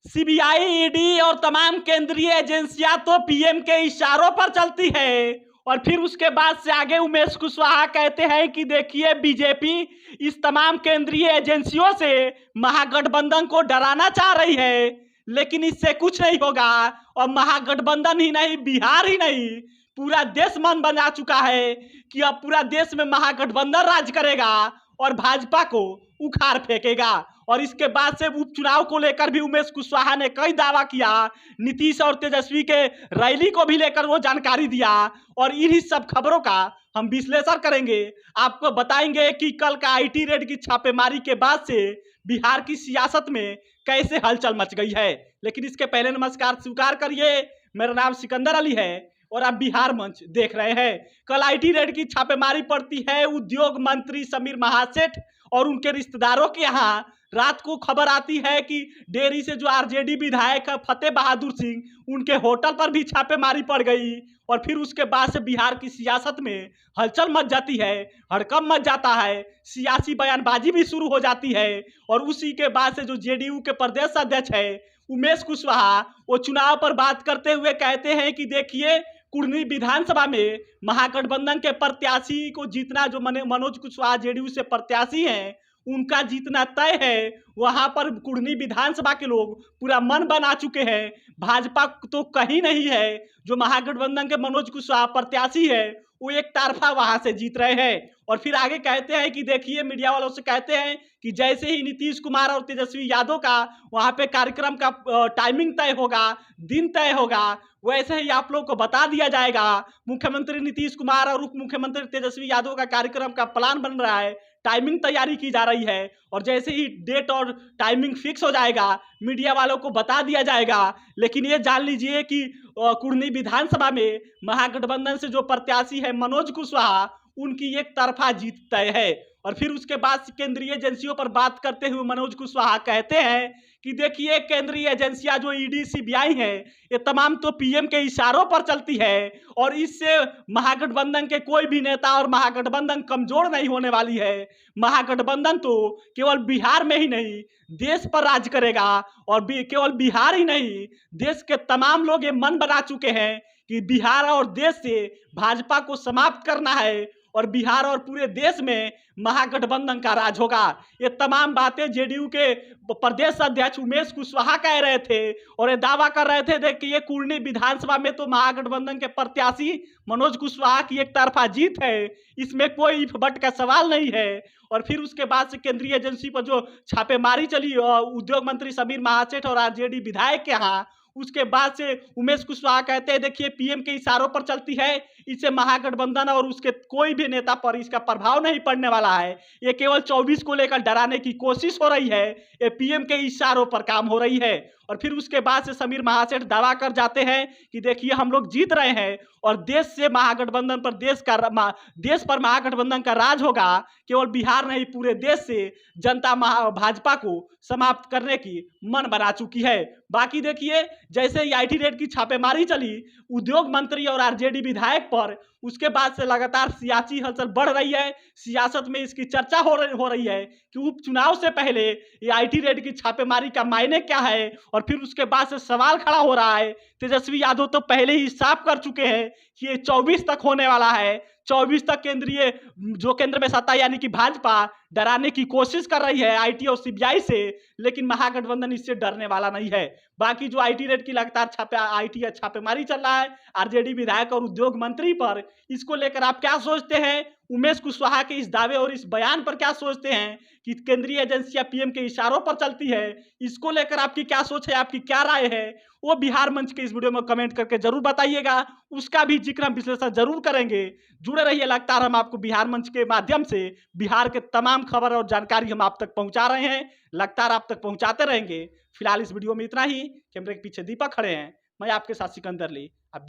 CBI, ED और तमाम केंद्रीय एजेंसियां तो पीएम के इशारों पर चलती है। और फिर उसके बाद से आगे उमेश कुशवाहा कहते हैं कि देखिए बीजेपी इस तमाम केंद्रीय एजेंसियों से महागठबंधन को डराना चाह रही है, लेकिन इससे कुछ नहीं होगा। और महागठबंधन ही नहीं, बिहार ही नहीं, पूरा देश मन बना चुका है कि अब पूरा देश में महागठबंधन राज करेगा और भाजपा को उखाड़ फेंकेगा। और इसके बाद से उपचुनाव को लेकर भी उमेश कुशवाहा ने कई दावा किया। नीतीश और तेजस्वी के रैली को भी लेकर वो जानकारी दिया। और इन्हीं सब खबरों का हम विश्लेषण करेंगे, आपको बताएंगे कि कल का आईटी रेड की छापेमारी के बाद से बिहार की सियासत में कैसे हलचल मच गई है। लेकिन इसके पहले नमस्कार स्वीकार करिए, मेरा नाम सिकंदर अली है और आप बिहार मंच देख रहे हैं। कल आईटी रेड की छापेमारी पड़ती है उद्योग मंत्री समीर महासेठ और उनके रिश्तेदारों के यहाँ। रात को खबर आती है कि डेरी से जो आरजेडी विधायक है फतेह बहादुर सिंह, उनके होटल पर भी छापेमारी पड़ गई। और फिर उसके बाद से बिहार की सियासत में हलचल मच जाती है, हड़कंप मच जाता है, सियासी बयानबाजी भी शुरू हो जाती है। और उसी के बाद से जो जेडीयू के प्रदेश अध्यक्ष है उमेश कुशवाहा, वो चुनाव पर बात करते हुए कहते हैं कि देखिए कुर्नी विधानसभा में महागठबंधन के प्रत्याशी को जीतना, जो मनोज कुशवाहा जेडीयू से प्रत्याशी हैं, उनका जीतना तय है। वहां पर कुर्नी विधानसभा के लोग पूरा मन बना चुके हैं। भाजपा तो कहीं नहीं है, जो महागठबंधन के मनोज कुशवाहा प्रत्याशी है वो एक तरफा वहां से जीत रहे हैं। और फिर आगे कहते हैं कि देखिए मीडिया वालों से कहते हैं कि जैसे ही नीतीश कुमार और तेजस्वी यादव का वहां पे कार्यक्रम का टाइमिंग तय होगा, दिन तय होगा, वैसे ही आप लोग को बता दिया जाएगा। मुख्यमंत्री नीतीश कुमार और उप मुख्यमंत्री तेजस्वी यादव का कार्यक्रम का प्लान बन रहा है, टाइमिंग तैयारी की जा रही है। और जैसे ही डेट और टाइमिंग फिक्स हो जाएगा मीडिया वालों को बता दिया जाएगा। लेकिन ये जान लीजिए कि कुर्नी विधानसभा में महागठबंधन से जो प्रत्याशी है मनोज कुशवाहा, उनकी एक तरफा जीत तय है। और फिर उसके बाद केंद्रीय एजेंसियों पर बात करते हुए मनोज कुशवाहा कहते हैं कि देखिए केंद्रीय एजेंसियां जो ईडी सीबीआई है, ये तमाम तो पीएम के इशारों पर चलती है। और इससे महागठबंधन के कोई भी नेता और महागठबंधन कमजोर नहीं होने वाली है। महागठबंधन तो केवल बिहार में ही नहीं देश पर राज करेगा। और केवल बिहार ही नहीं, देश के तमाम लोग ये मन बना चुके हैं कि बिहार और देश से भाजपा को समाप्त करना है और बिहार और पूरे देश में महागठबंधन का राज होगा। ये तमाम बातें जेडीयू के प्रदेश अध्यक्ष उमेश कुशवाहा कह रहे थे और ये दावा कर रहे थे देखिए कुर्नी विधानसभा में तो महागठबंधन के प्रत्याशी मनोज कुशवाहा की एक तरफा जीत है, इसमें कोई इफ बट का सवाल नहीं है। और फिर उसके बाद से केंद्रीय एजेंसी पर जो छापेमारी चली उद्योग मंत्री समीर महासेठ और आरजेडी विधायक के यहाँ, उसके बाद से उमेश कुशवाहा कहते हैं देखिए पीएम के इशारों पर चलती है, इससे महागठबंधन और उसके कोई भी नेता पर इसका प्रभाव नहीं पड़ने वाला है। ये केवल 24 को लेकर डराने की कोशिश हो रही है, ये पीएम के इशारों पर काम हो रही है। और फिर उसके बाद से समीर महासेठ दावा कर जाते हैं कि देखिए हम लोग जीत रहे हैं और देश से महागठबंधन पर देश पर महागठबंधन का राज होगा। केवल बिहार नहीं पूरे देश से जनता भाजपा को समाप्त करने की मन बना चुकी है। बाकी देखिए जैसे ही आईटी रेड की छापेमारी चली उद्योग मंत्री और आरजेडी विधायक पर, उसके बाद से लगातार सियासी हलचल बढ़ रही है। सियासत में इसकी चर्चा हो रही है कि उपचुनाव से पहले ये आईटी रेड की छापेमारी का मायने क्या है। और फिर उसके बाद से सवाल खड़ा हो रहा है, तेजस्वी यादव तो पहले ही साफ कर चुके हैं कि ये 24 तक होने वाला है। 24 तक केंद्र में सत्ता यानी कि भाजपा डराने की कोशिश कर रही है आईटी और सीबीआई से, लेकिन महागठबंधन इससे डरने वाला नहीं है। बाकी जो आईटी रेड की लगातार आईटी छापेमारी चल रहा है आरजेडी विधायक और उद्योग मंत्री पर, इसको लेकर आप क्या सोचते हैं? उमेश कुशवाहा के इस दावे और इस बयान पर क्या सोचते हैं कि केंद्रीय एजेंसियां पीएम के इशारों पर चलती है? इसको लेकर आपकी क्या सोच है, आपकी क्या राय है, वो बिहार मंच के इस वीडियो में कमेंट करके जरूर बताइएगा। उसका भी जिक्र हम विश्लेषण जरूर करेंगे। जुड़े रहिए, लगातार हम आपको बिहार मंच के माध्यम से बिहार के तमाम खबर और जानकारी हम आप तक पहुंचा रहे हैं, लगातार आप तक पहुंचाते रहेंगे। फिलहाल इस वीडियो में इतना ही। कैमरे के पीछे दीपक खड़े हैं, मैं आपके साथ सिकंदर ली। अब